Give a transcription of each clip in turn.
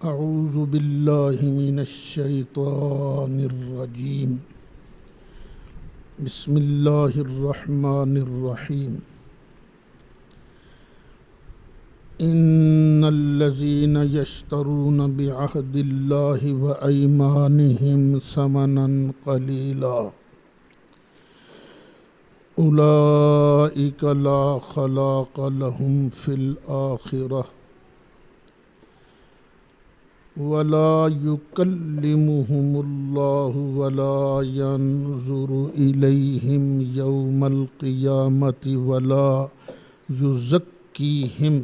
اعوذ باللہ من الشیطان الرجیم بسم اللہ الرحمن الرحیم ان الذین یشترون بعہد اللہ وایمانہم ثمنا قلیلا اولئک لا خلاق لهم فی الآخرہ ولا يكلمهم الله ولا ينظر إليهم يوم القيامة ولا يزكيهم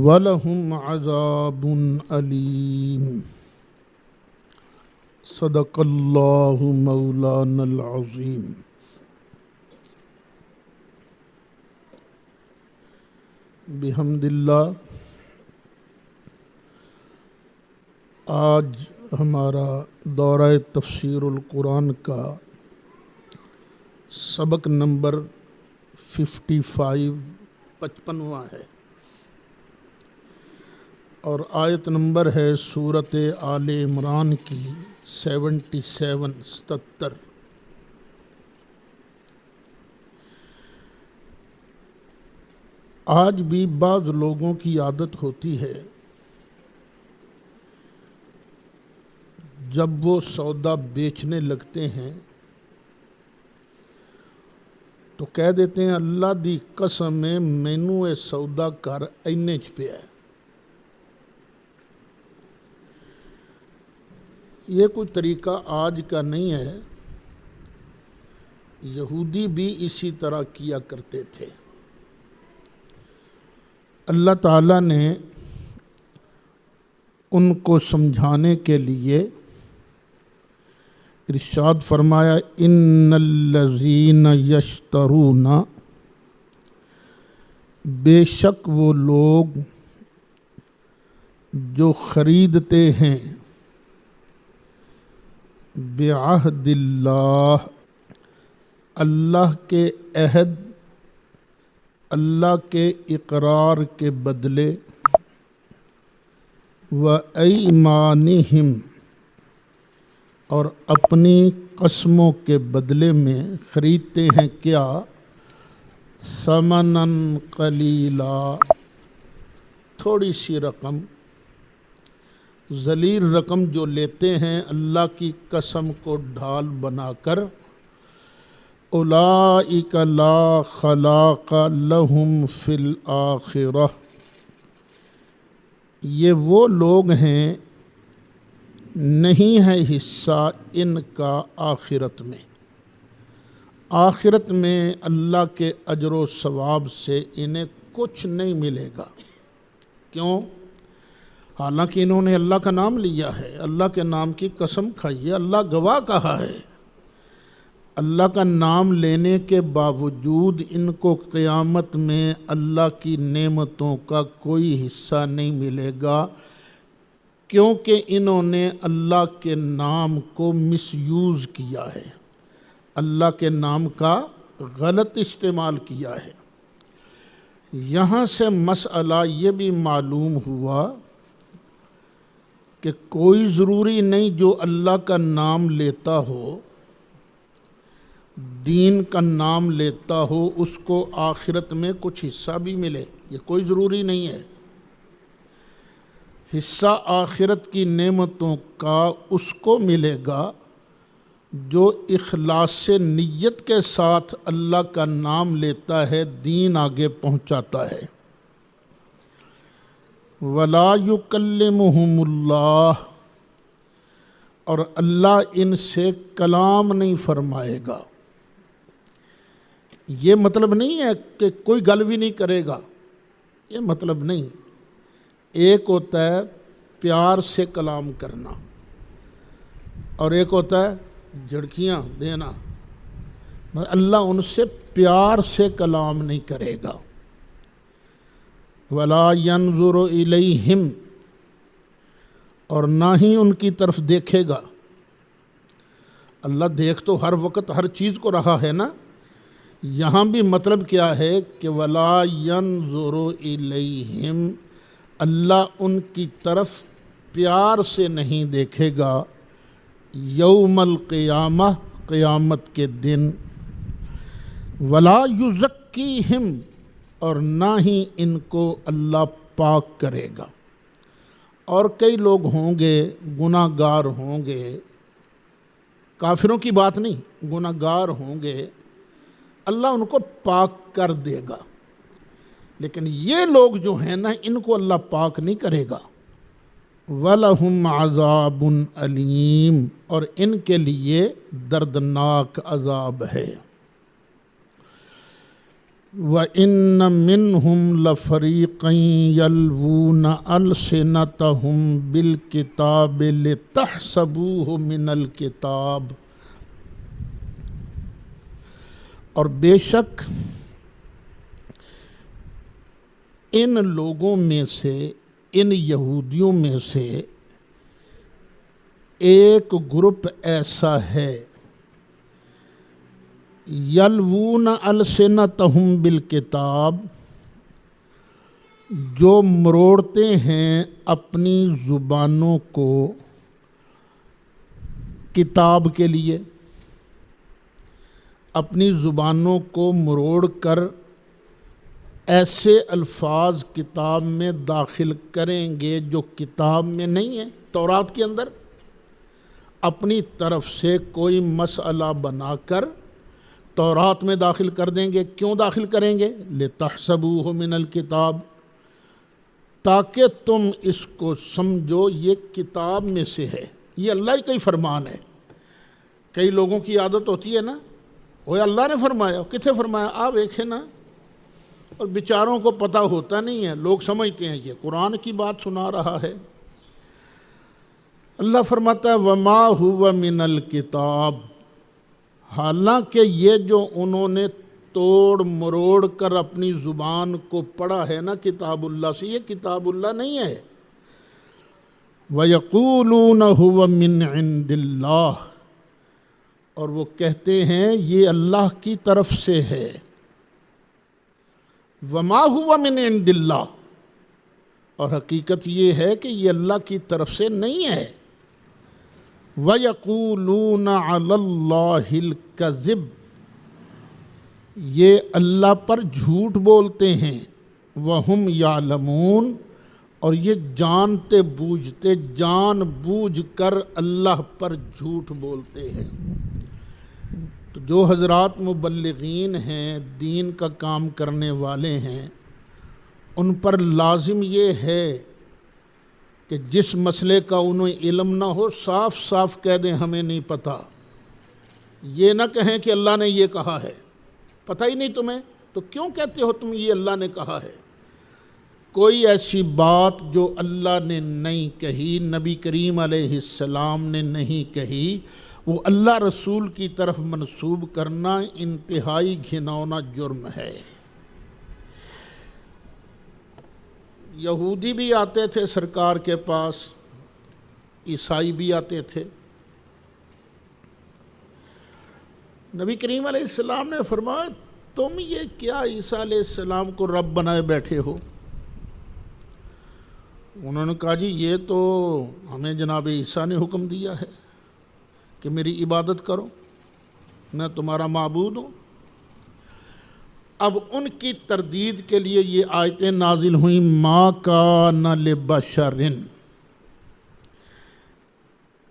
ولهم عذاب أليم صدق الله مولانا العظيم۔ بحمد اللہ آج ہمارا دورہ تفسیر القرآن کا سبق نمبر 55واں ہے اور آیت نمبر ہے سورۃ آل عمران کی 77 آج بھی بعض لوگوں کی عادت ہوتی ہے جب وہ سودا بیچنے لگتے ہیں تو کہہ دیتے ہیں اللہ دی قسم ہے مینوں اے سودا کر اینے چ پیا ہے۔ یہ کوئی طریقہ آج کا نہیں ہے، یہودی بھی اسی طرح کیا کرتے تھے۔ اللہ تعالیٰ نے ان کو سمجھانے کے لیے ارشاد فرمایا ان الذین یشترون، بے شک وہ لوگ جو خریدتے ہیں بعہد اللہ، اللہ کے عہد، اللہ کے اقرار کے بدلے، وایمانہم اور اپنی قسموں کے بدلے میں خریدتے ہیں کیا؟ ثمنا قلیلا، تھوڑی سی رقم، ذلیل رقم جو لیتے ہیں اللہ کی قسم کو ڈھال بنا کر۔ اولئک لا خلاق لہم فی الآخرہ، یہ وہ لوگ ہیں نہیں ہے حصہ ان کا آخرت میں، آخرت میں اللہ کے اجر و ثواب سے انہیں کچھ نہیں ملے گا۔ کیوں؟ حالانکہ انہوں نے اللہ کا نام لیا ہے، اللہ کے نام کی قسم کھائی ہے، اللہ گواہ کہا ہے، اللہ کا نام لینے کے باوجود ان کو قیامت میں اللہ کی نعمتوں کا کوئی حصہ نہیں ملے گا، کیونکہ انہوں نے اللہ کے نام کو مس یوز کیا ہے، اللہ کے نام کا غلط استعمال کیا ہے۔ یہاں سے مسئلہ یہ بھی معلوم ہوا کہ کوئی ضروری نہیں جو اللہ کا نام لیتا ہو، دین کا نام لیتا ہو، اس کو آخرت میں کچھ حصہ بھی ملے، یہ کوئی ضروری نہیں ہے۔ حصہ آخرت کی نعمتوں کا اس کو ملے گا جو اخلاص سے نیت کے ساتھ اللہ کا نام لیتا ہے، دین آگے پہنچاتا ہے۔ ولا یکلمہم اللہ، اور اللہ ان سے کلام نہیں فرمائے گا۔ یہ مطلب نہیں ہے کہ کوئی گل بھی نہیں کرے گا، یہ مطلب نہیں۔ ایک ہوتا ہے پیار سے کلام کرنا اور ایک ہوتا ہے جھڑکیاں دینا، اللہ ان سے پیار سے کلام نہیں کرے گا۔ ولا ينظر الیہم، اور نہ ہی ان کی طرف دیکھے گا۔ اللہ دیکھ تو ہر وقت ہر چیز کو رہا ہے نا، یہاں بھی مطلب کیا ہے کہ وَلَا يَنظُرُ إِلَيْهِمْ، اللہ ان کی طرف پیار سے نہیں دیکھے گا یوم القیامہ، قیامت کے دن، ولا یزکیہم، اور نہ ہی ان کو اللہ پاک کرے گا۔ اور کئی لوگ ہوں گے گناہ گار ہوں گے، کافروں کی بات نہیں، گناہ گار ہوں گے، اللہ ان کو پاک کر دے گا، لیکن یہ لوگ جو ہیں نا ان کو اللہ پاک نہیں کرے گا۔ وَلَهُمْ عَذَابٌ أَلِيمٌ، اور ان کے لیے دردناک عذاب ہے۔ وَإِنَّ مِنْهُمْ لَفَرِيقًا يَلْوُونَ أَلْسِنَتَهُمْ بِالْكِتَابِ لِتَحْسَبُوهُ مِنَ الْكِتَابِ، اور بے شک ان لوگوں میں سے، ان یہودیوں میں سے ایک گروپ ایسا ہے، یلوون السنتہم بالکتاب، جو مروڑتے ہیں اپنی زبانوں کو کتاب کے لیے، اپنی زبانوں کو مروڑ کر ایسے الفاظ کتاب میں داخل کریں گے جو کتاب میں نہیں ہیں، تورات کے اندر اپنی طرف سے کوئی مسئلہ بنا کر تورات میں داخل کر دیں گے۔ کیوں داخل کریں گے؟ لِتَحْسَبُوهُ مِنَ الْكِتَابِ، تاکہ تم اس کو سمجھو یہ کتاب میں سے ہے، یہ اللہ ہی کا فرمان ہے۔ کئی لوگوں کی عادت ہوتی ہے نا، وہ اللہ نے فرمایا، کتنے فرمایا آپ دیکھیں نا، اور بیچاروں کو پتہ ہوتا نہیں ہے، لوگ سمجھتے ہیں یہ قرآن کی بات سنا رہا ہے۔ اللہ فرماتا ہے وَمَا هُوَ مِنَ الْكِتَابِ، حالانکہ یہ جو انہوں نے توڑ مروڑ کر اپنی زبان کو پڑھا ہے نا کتاب اللہ سے، یہ کتاب اللہ نہیں ہے۔ وَيَقُولُونَ هُوَ مِنْ عِنْدِ اللَّهِ، اور وہ کہتے ہیں یہ اللہ کی طرف سے ہے۔ وَمَا هُوَ مِنْ عِنْدِ اللَّهِ، اور حقیقت یہ ہے کہ یہ اللہ کی طرف سے نہیں ہے۔ وَيَقُولُونَ عَلَى اللَّهِ الْكَذِبَ، یہ اللہ پر جھوٹ بولتے ہیں۔ وَهُمْ يَعْلَمُونَ، اور یہ جانتے بوجھتے، جان بوجھ کر اللہ پر جھوٹ بولتے ہیں۔ تو جو حضرات مبلغین ہیں، دین کا کام کرنے والے ہیں، ان پر لازم یہ ہے کہ جس مسئلے کا انہیں علم نہ ہو صاف صاف کہہ دیں ہمیں نہیں پتہ۔ یہ نہ کہیں کہ اللہ نے یہ کہا ہے، پتہ ہی نہیں تمہیں تو کیوں کہتے ہو تم یہ اللہ نے کہا ہے؟ کوئی ایسی بات جو اللہ نے نہیں کہی، نبی کریم علیہ السلام نے نہیں کہی، وہ اللہ رسول کی طرف منسوب کرنا انتہائی گھناؤنا جرم ہے۔ یہودی بھی آتے تھے سرکار کے پاس، عیسائی بھی آتے تھے۔ نبی کریم علیہ السلام نے فرمایا تم یہ کیا عیسیٰ علیہ السلام کو رب بنائے بیٹھے ہو؟ انہوں نے کہا جی یہ تو ہمیں جناب عیسیٰ نے حکم دیا ہے کہ میری عبادت کرو، میں تمہارا معبود ہوں۔ اب ان کی تردید کے لیے یہ آیتیں نازل ہوئیں، ما کان لبشر،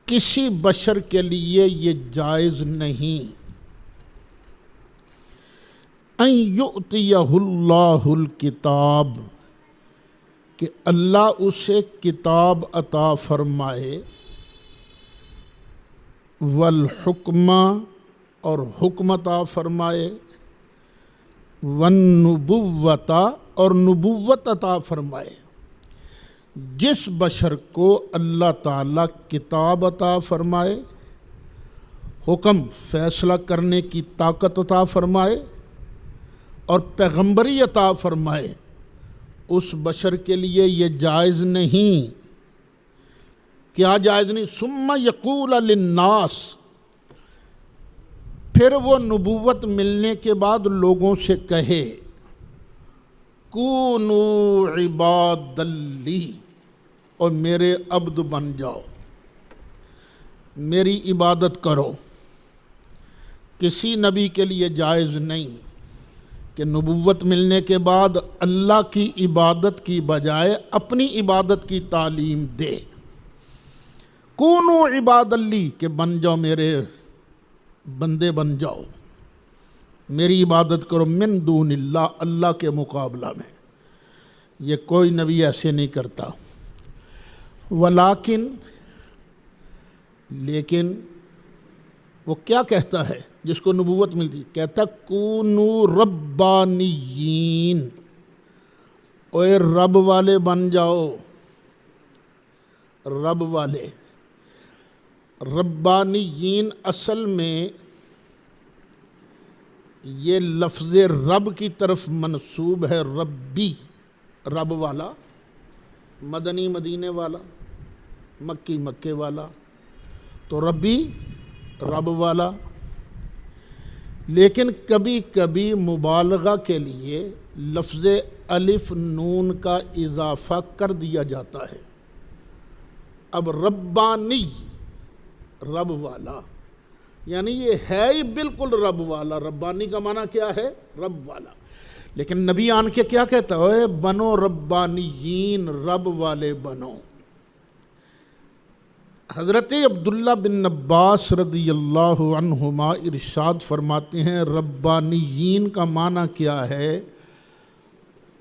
کسی بشر کے لیے یہ جائز نہیں، ان یؤتیہ اللہ الکتاب، کہ اللہ اسے کتاب عطا فرمائے، والحکمہ، اور حکم عطا فرمائے، والنبوۃ، اور نبوت عطا فرمائے۔ جس بشر کو اللہ تعالیٰ کتاب عطا فرمائے، حکم فیصلہ کرنے کی طاقت عطا فرمائے، اور پیغمبری عطا فرمائے، اس بشر کے لیے یہ جائز نہیں۔ کیا جائز نہیں؟ ثم یقول للناس، پھر وہ نبوت ملنے کے بعد لوگوں سے کہے، کونو عباد لی، اور میرے عبد بن جاؤ، میری عبادت کرو۔ کسی نبی کے لیے جائز نہیں کہ نبوت ملنے کے بعد اللہ کی عبادت کی بجائے اپنی عبادت کی تعلیم دے۔ کونو عباد لی، کہ بن جاؤ میرے بندے بن جاؤ، میری عبادت کرو، من دون اللہ، اللہ کے مقابلہ میں۔ یہ کوئی نبی ایسے نہیں کرتا۔ ولیکن، لیکن وہ کیا کہتا ہے جس کو نبوت ملتی؟ کہتا کونو ربانیین، اوے رب والے بن جاؤ، رب والے۔ ربانیین اصل میں یہ لفظ رب کی طرف منسوب ہے، ربی، رب والا، مدنی مدینے والا، مکی مکے والا، تو ربی رب والا۔ لیکن کبھی کبھی مبالغہ کے لیے لفظ الف نون کا اضافہ کر دیا جاتا ہے۔ اب ربانی، رب والا، یعنی یہ ہے ہی بالکل رب والا۔ ربانی کا معنی کیا ہے؟ رب والا۔ لیکن نبی آن کے کیا کہتا ہے؟ بنو ربانیین، رب والے بنو۔ حضرت عبداللہ بن عباس رضی اللہ عنہما ارشاد فرماتے ہیں ربانیین کا معنی کیا ہے؟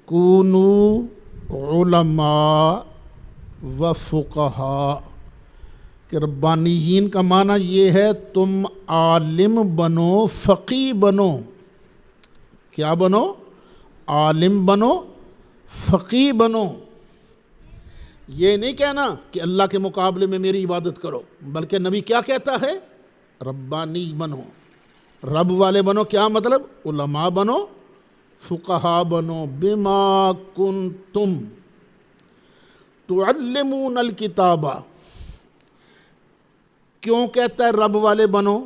کونو علماء و فقہاء، کہ ربانیین کا معنی یہ ہے تم عالم بنو، فقیہ بنو۔ کیا بنو؟ عالم بنو، فقیہ بنو۔ یہ نہیں کہنا کہ اللہ کے مقابلے میں میری عبادت کرو، بلکہ نبی کیا کہتا ہے؟ ربانی بنو، رب والے بنو۔ کیا مطلب؟ علماء بنو، فقہاء بنو، بما کنتم تعلمون الکتاب۔ کیوں کہتا ہے رب والے بنو؟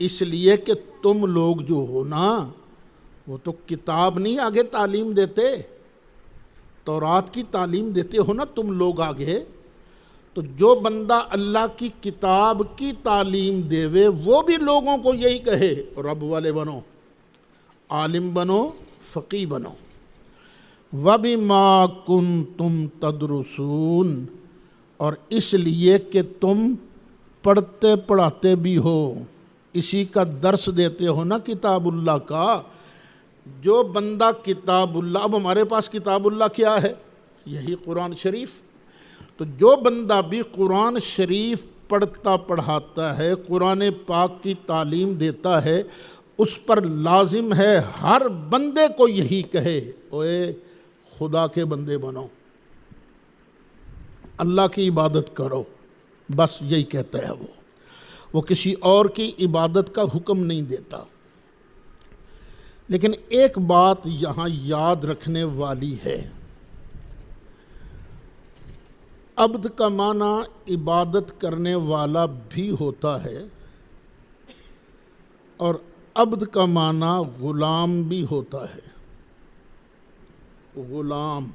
اس لیے کہ تم لوگ جو ہو نا، وہ تو کتاب نہیں آگے تعلیم دیتے، تورات کی تعلیم دیتے ہو نا تم لوگ آگے۔ تو جو بندہ اللہ کی کتاب کی تعلیم دے وہ بھی لوگوں کو یہی کہے رب والے بنو، عالم بنو، فقیہ بنو۔ وَبِمَا كُنْتُمْ تَدْرُسُونَ، اور اس لیے کہ تم پڑھتے پڑھاتے بھی ہو، اسی کا درس دیتے ہو نا کتاب اللہ کا۔ جو بندہ کتاب اللہ، اب ہمارے پاس کتاب اللہ کیا ہے؟ یہی قرآن شریف۔ تو جو بندہ بھی قرآن شریف پڑھتا پڑھاتا ہے، قرآن پاک کی تعلیم دیتا ہے، اس پر لازم ہے ہر بندے کو یہی کہے اوے خدا کے بندے بنو، اللہ کی عبادت کرو، بس یہی کہتا ہے وہ کسی اور کی عبادت کا حکم نہیں دیتا۔ لیکن ایک بات یہاں یاد رکھنے والی ہے، عبد کا معنی عبادت کرنے والا بھی ہوتا ہے، اور عبد کا معنی غلام بھی ہوتا ہے۔ غلام،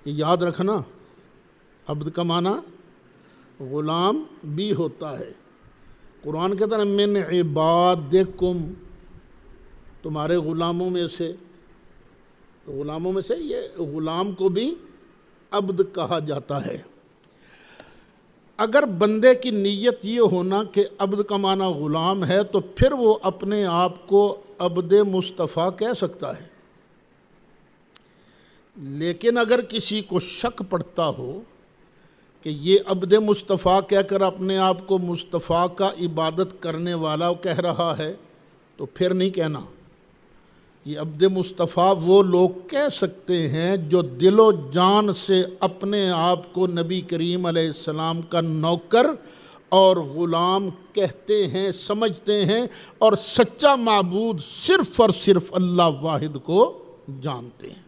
یہ یاد رکھنا، عبد کا معنی غلام بھی ہوتا ہے۔ قرآن کہتا ہے من عبادکم، تمہارے غلاموں میں سے، غلاموں میں سے یہ غلام کو بھی عبد کہا جاتا ہے۔ اگر بندے کی نیت یہ ہونا کہ عبد کا معنی غلام ہے تو پھر وہ اپنے آپ کو عبد مصطفیٰ کہہ سکتا ہے۔ لیکن اگر کسی کو شک پڑتا ہو کہ یہ عبد مصطفیٰ کہہ کر اپنے آپ کو مصطفیٰ کا عبادت کرنے والا کہہ رہا ہے تو پھر نہیں کہنا۔ یہ عبد مصطفیٰ وہ لوگ کہہ سکتے ہیں جو دل و جان سے اپنے آپ کو نبی کریم علیہ السلام کا نوکر اور غلام کہتے ہیں، سمجھتے ہیں، اور سچا معبود صرف اور صرف اللہ واحد کو جانتے ہیں۔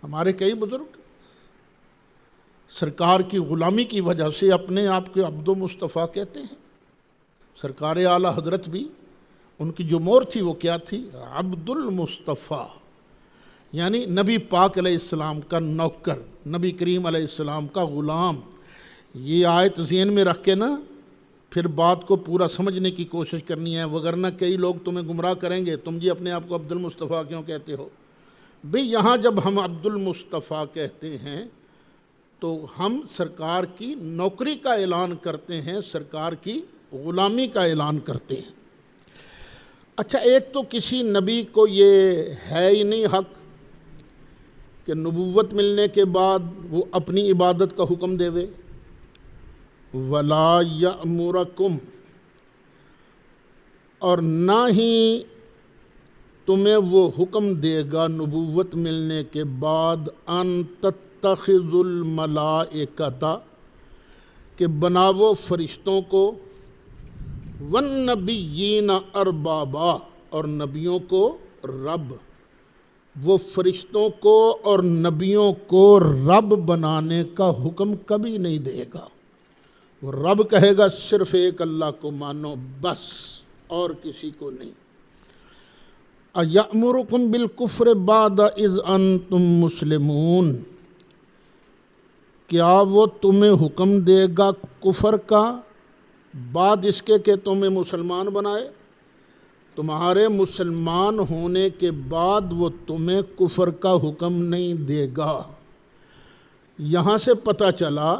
ہمارے کئی بزرگ سرکار کی غلامی کی وجہ سے اپنے آپ کو عبد و مصطفیٰ کہتے ہیں، سرکار اعلیٰ حضرت بھی ان کی جو مور تھی وہ کیا تھی؟ عبد المصطفیٰ، یعنی نبی پاک علیہ السلام کا نوکر، نبی کریم علیہ السلام کا غلام۔ یہ آیت ذہن میں رکھ کے نا پھر بات کو پورا سمجھنے کی کوشش کرنی ہے، وگرنہ کئی لوگ تمہیں گمراہ کریں گے، تم جی اپنے آپ کو عبد المصطفیٰ کیوں کہتے ہو؟ بھئی یہاں جب ہم عبد المصطفیٰ کہتے ہیں تو ہم سرکار کی نوکری کا اعلان کرتے ہیں، سرکار کی غلامی کا اعلان کرتے ہیں۔ اچھا، ایک تو کسی نبی کو یہ ہے ہی نہیں حق کہ نبوت ملنے کے بعد وہ اپنی عبادت کا حکم دے وے، وَلَا يَأْمُرَكُمْ، اور نہ ہی تمہیں وہ حکم دے گا نبوت ملنے کے بعد ان تتخذوا الملائکۃ، کہ بناو فرشتوں کو، والنبیین اربابا، اور نبیوں کو رب۔ وہ فرشتوں کو اور نبیوں کو رب بنانے کا حکم کبھی نہیں دے گا۔ وہ رب کہے گا صرف ایک اللہ کو مانو بس، اور کسی کو نہیں۔ اَیَأْمُرُکُم بِالْکُفْرِ بَعْدَ اِذْ أَنْتُم مُسْلِمُونَ، کیا وہ تمہیں حکم دے گا کفر کا بعد اس کے کہ تمہیں مسلمان بنائے؟ تمہارے مسلمان ہونے کے بعد وہ تمہیں کفر کا حکم نہیں دے گا۔ یہاں سے پتہ چلا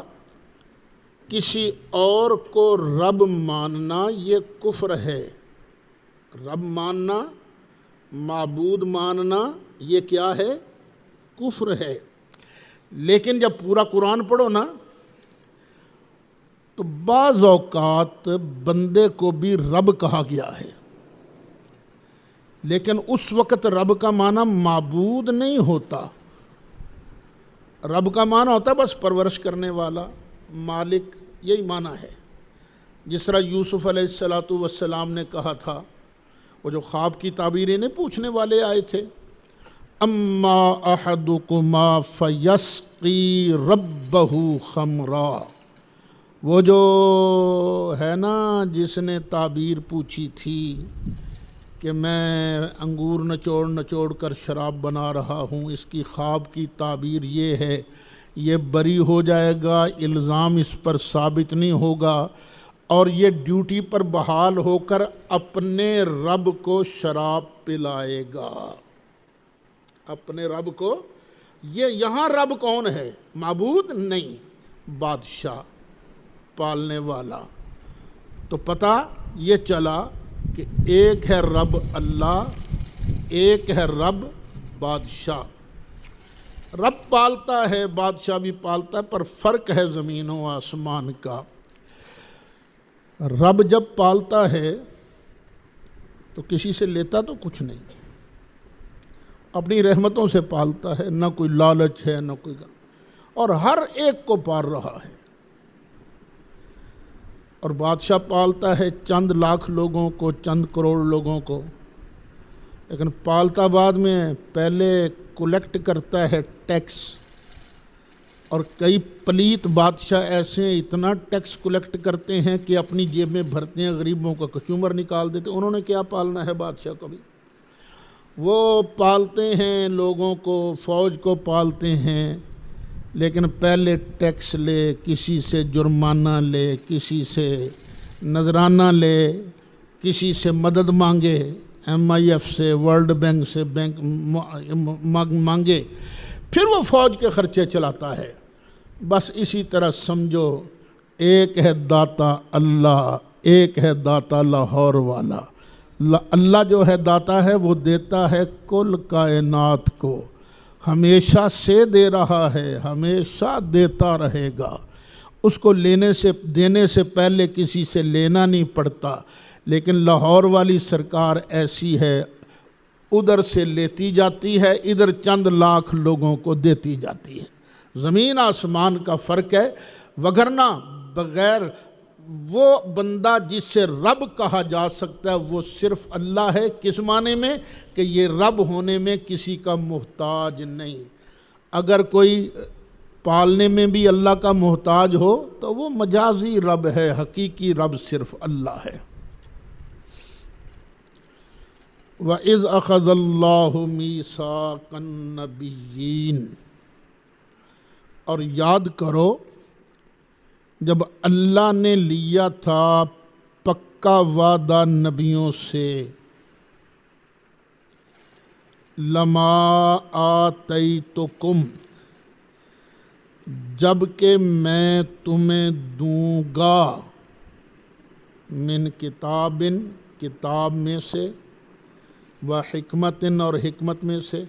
کسی اور کو رب ماننا یہ کفر ہے۔ رب ماننا، معبود ماننا، یہ کیا ہے؟ کفر ہے۔ لیکن جب پورا قرآن پڑھو نا تو بعض اوقات بندے کو بھی رب کہا گیا ہے، لیکن اس وقت رب کا معنی معبود نہیں ہوتا۔ رب کا معنی ہوتا ہے بس پرورش کرنے والا، مالک، یہی معنی ہے۔ جس طرح یوسف علیہ السلام نے کہا تھا، وہ جو خواب کی تعبیریں نہیں پوچھنے والے آئے تھے، اما احدکما فیسقی ربہ خمرا، وہ جو ہے نا جس نے تعبیر پوچھی تھی کہ میں انگور نچوڑ نچوڑ کر شراب بنا رہا ہوں، اس کی خواب کی تعبیر یہ ہے، یہ بری ہو جائے گا، الزام اس پر ثابت نہیں ہوگا، اور یہ ڈیوٹی پر بحال ہو کر اپنے رب کو شراب پلائے گا۔ اپنے رب کو، یہ یہاں رب کون ہے؟ معبود نہیں، بادشاہ، پالنے والا۔ تو پتہ یہ چلا کہ ایک ہے رب اللہ، ایک ہے رب بادشاہ۔ رب پالتا ہے، بادشاہ بھی پالتا ہے، پر فرق ہے زمین و آسمان کا۔ رب جب پالتا ہے تو کسی سے لیتا تو کچھ نہیں، اپنی رحمتوں سے پالتا ہے، نہ کوئی لالچ ہے نہ کوئی، اور ہر ایک کو پال رہا ہے۔ اور بادشاہ پالتا ہے چند لاکھ لوگوں کو، چند کروڑ لوگوں کو، لیکن پالتا بعد میں پہلے کلیکٹ کرتا ہے ٹیکس۔ اور کئی پلیت بادشاہ ایسے ہیں اتنا ٹیکس کلیکٹ کرتے ہیں کہ اپنی جیب میں بھرتے ہیں، غریبوں کا کچومر نکال دیتے۔ انہوں نے کیا پالنا ہے بادشاہ کو بھی؟ وہ پالتے ہیں لوگوں کو، فوج کو پالتے ہیں، لیکن پہلے ٹیکس لے، کسی سے جرمانہ لے، کسی سے نذرانہ لے، کسی سے مدد مانگے، MIF سے، ورلڈ بینک سے بینک مانگے، پھر وہ فوج کے خرچے چلاتا ہے۔ بس اسی طرح سمجھو ایک ہے داتا اللہ، ایک ہے داتا لاہور والا۔ اللہ جو ہے داتا ہے، وہ دیتا ہے کل کائنات کو، ہمیشہ سے دے رہا ہے، ہمیشہ دیتا رہے گا۔ اس کو دینے سے پہلے کسی سے لینا نہیں پڑتا۔ لیکن لاہور والی سرکار ایسی ہے، ادھر سے لیتی جاتی ہے، ادھر چند لاکھ لوگوں کو دیتی جاتی ہے۔ زمین آسمان کا فرق ہے، وگرنہ بغیر وہ بندہ جس سے رب کہا جا سکتا ہے وہ صرف اللہ ہے۔ کس معنی میں؟ کہ یہ رب ہونے میں کسی کا محتاج نہیں۔ اگر کوئی پالنے میں بھی اللہ کا محتاج ہو تو وہ مجازی رب ہے، حقیقی رب صرف اللہ ہے۔ وَإِذْ أَخَذَ اللَّهُ مِيثَاقَ النَّبِيِّينَ، اور یاد کرو جب اللہ نے لیا تھا پکا وعدہ نبیوں سے، لما آتیتکم، جب کہ میں تمہیں دوں گا، من کتاب، کتاب میں سے، و حکمت، اور حکمت میں سے،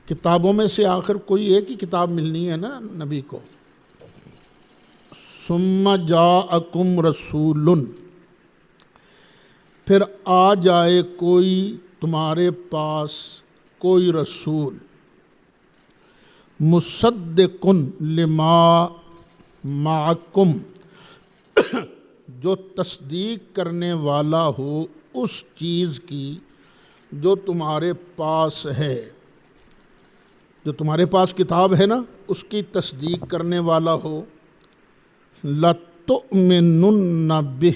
کتابوں میں سے آخر کوئی ایک ہی کتاب ملنی ہے نا نبی کو۔ ثم جاءکم رسول، پھر آ جائے کوئی تمہارے پاس کوئی رسول، مصدق لما معکم، جو تصدیق کرنے والا ہو اس چیز کی جو تمہارے پاس ہے، جو تمہارے پاس کتاب ہے نا اس کی تصدیق کرنے والا ہو۔ لَتُؤْمِنُنَّ بِهِ،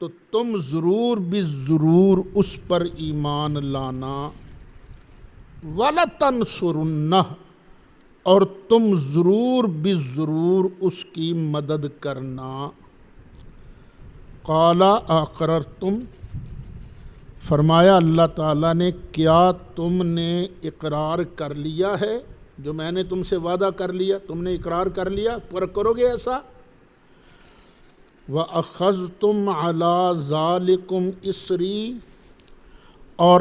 تو تم ضرور بھی ضرور اس پر ایمان لانا، وَلَتَنْصُرُنَّهُ، اور تم ضرور بھی ضرور اس کی مدد کرنا۔ قَالَ أَقْرَرْتُمْ، فرمایا اللہ تعالیٰ نے کیا تم نے اقرار کر لیا ہے؟ جو میں نے تم سے وعدہ کر لیا تم نے اقرار کر لیا، پر کرو گے ایسا؟ وَأَخَذْتُمْ عَلَىٰ ذَلِكُمْ إِصْرِي، اور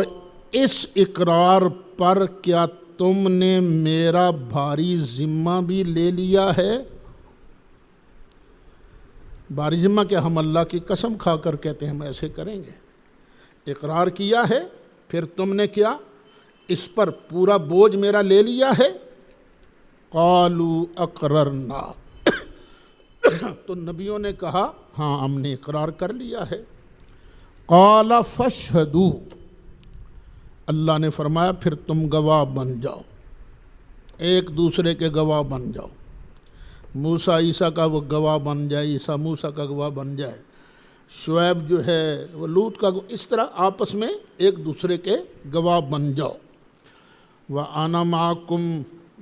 اس اقرار پر کیا تم نے میرا بھاری ذمہ بھی لے لیا ہے؟ بھاری ذمہ کیا؟ ہم اللہ کی قسم کھا کر کہتے ہیں ہم ایسے کریں گے۔ اقرار کیا ہے، پھر تم نے کیا اس پر پورا بوجھ میرا لے لیا ہے؟ قالوا اقررنا، تو نبیوں نے کہا ہاں ہم نے اقرار کر لیا ہے۔ قال فاشہدوا، اللہ نے فرمایا پھر تم گواہ بن جاؤ، ایک دوسرے کے گواہ بن جاؤ۔ موسیٰ عیسیٰ کا وہ گواہ بن جائے، عیسیٰ موسیٰ کا گواہ بن جائے، شعیب جو ہے وہ لوط کا، اس طرح آپس میں ایک دوسرے کے گواہ بن جاؤ۔ وَأَنَا مَعَكُمْ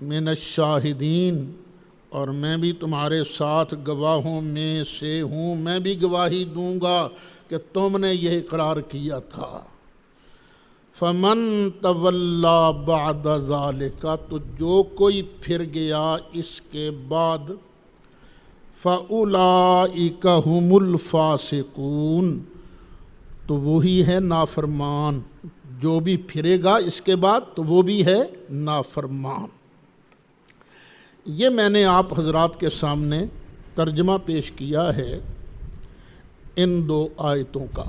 مِنَ الشَّاهِدِينَ، اور میں بھی تمہارے ساتھ گواہوں میں سے ہوں، میں بھی گواہی دوں گا کہ تم نے یہ اقرار کیا تھا۔ فَمَن تَوَلَّىٰ بَعْدَ ذَلِكَ، تو جو کوئی پھر گیا اس کے بعد، فَأُولَٰئِكَ هُمُ الْفَاسِقُونَ، تو وہی ہے نافرمان، جو بھی پھرے گا اس کے بعد تو وہ بھی ہے نافرمان۔ یہ میں نے آپ حضرات کے سامنے ترجمہ پیش کیا ہے ان دو آیتوں کا۔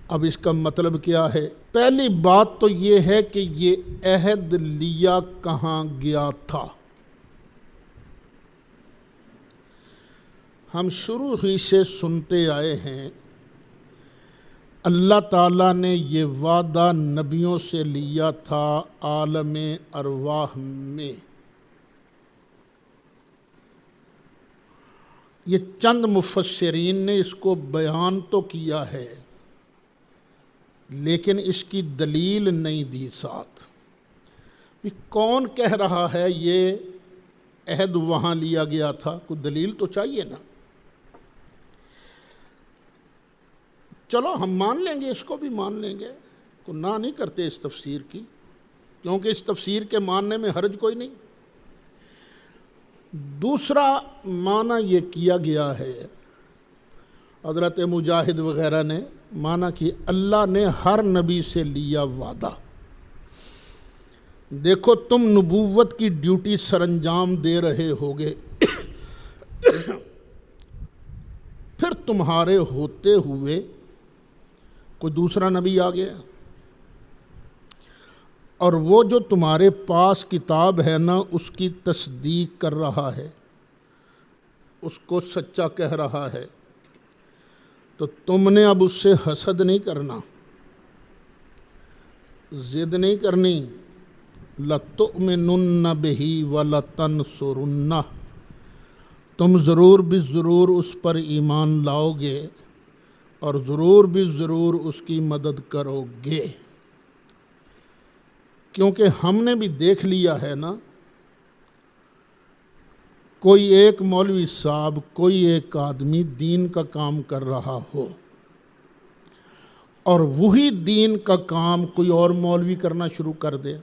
اب اس کا مطلب کیا ہے؟ پہلی بات تو یہ ہے کہ یہ عہد لیا کہاں گیا تھا؟ ہم شروع ہی سے سنتے آئے ہیں اللہ تعالیٰ نے یہ وعدہ نبیوں سے لیا تھا عالم ارواح میں۔ یہ چند مفسرین نے اس کو بیان تو کیا ہے لیکن اس کی دلیل نہیں دی ساتھ۔ کون کہہ رہا ہے یہ عہد وہاں لیا گیا تھا؟ کوئی دلیل تو چاہیے نا۔ چلو ہم مان لیں گے، اس کو بھی مان لیں گے، کوئی نہ نہیں کرتے اس تفسیر کی، کیونکہ اس تفسیر کے ماننے میں حرج کوئی نہیں۔ دوسرا معنی یہ کیا گیا ہے، حضرت مجاہد وغیرہ نے معنی کہ اللہ نے ہر نبی سے لیا وعدہ۔ دیکھو تم نبوت کی ڈیوٹی سر انجام دے رہے ہوگے، پھر تمہارے ہوتے ہوئے کوئی دوسرا نبی آ گیا، اور وہ جو تمہارے پاس کتاب ہے نا اس کی تصدیق کر رہا ہے، اس کو سچا کہہ رہا ہے، تو تم نے اب اس سے حسد نہیں کرنا، ضد نہیں کرنی۔ لَتُؤْمِنُنَّ بِهِ وَلَتَنْصُرُنَّهُ، تم ضرور بھی ضرور اس پر ایمان لاؤ گے اور ضرور بھی ضرور اس کی مدد کرو گے، کیونکہ ہم نے بھی دیکھ لیا ہے نا، کوئی ایک مولوی صاحب، کوئی ایک آدمی دین کا کام کر رہا ہو اور وہی دین کا کام کوئی اور مولوی کرنا شروع کر دے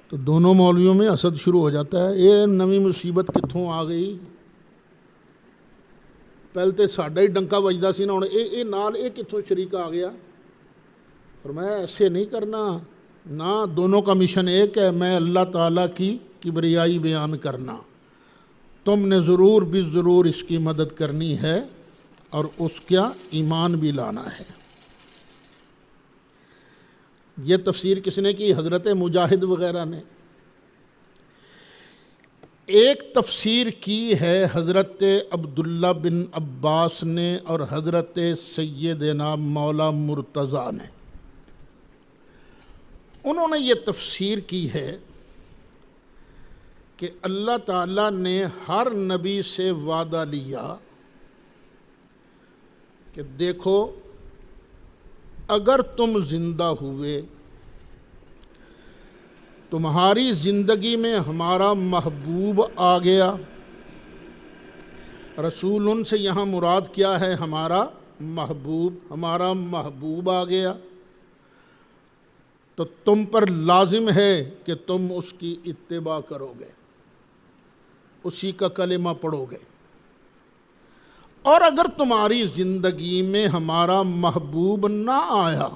تو دونوں مولویوں میں حسد شروع ہو جاتا ہے۔ یہ نویں مصیبت کتھوں آ گئی، پہلے تو ساڈا ہی ڈنکا بجدا سی نا، ہن اے نال اے کتھوں شریک آ گیا۔ فرمایا ایسے نہیں کرنا، نہ دونوں کا مشن ایک ہے، میں اللہ تعالیٰ کی کبریائی بیان کرنا، تم نے ضرور بھی ضرور اس کی مدد کرنی ہے اور اس کا ایمان بھی لانا ہے۔ یہ تفسیر کس نے کی؟ حضرت مجاہد وغیرہ نے۔ ایک تفسیر کی ہے حضرت عبداللہ بن عباس نے اور حضرت سیدنا مولا مرتضیٰ نے۔ انہوں نے یہ تفسیر کی ہے کہ اللہ تعالیٰ نے ہر نبی سے وعدہ لیا کہ دیکھو اگر تم زندہ ہوئے، تمہاری زندگی میں ہمارا محبوب آ گیا، رسول ان سے یہاں مراد کیا ہے؟ ہمارا محبوب آ گیا، تو تم پر لازم ہے کہ تم اس کی اتباع کرو گے، اسی کا کلمہ پڑھو گے۔ اور اگر تمہاری زندگی میں ہمارا محبوب نہ آیا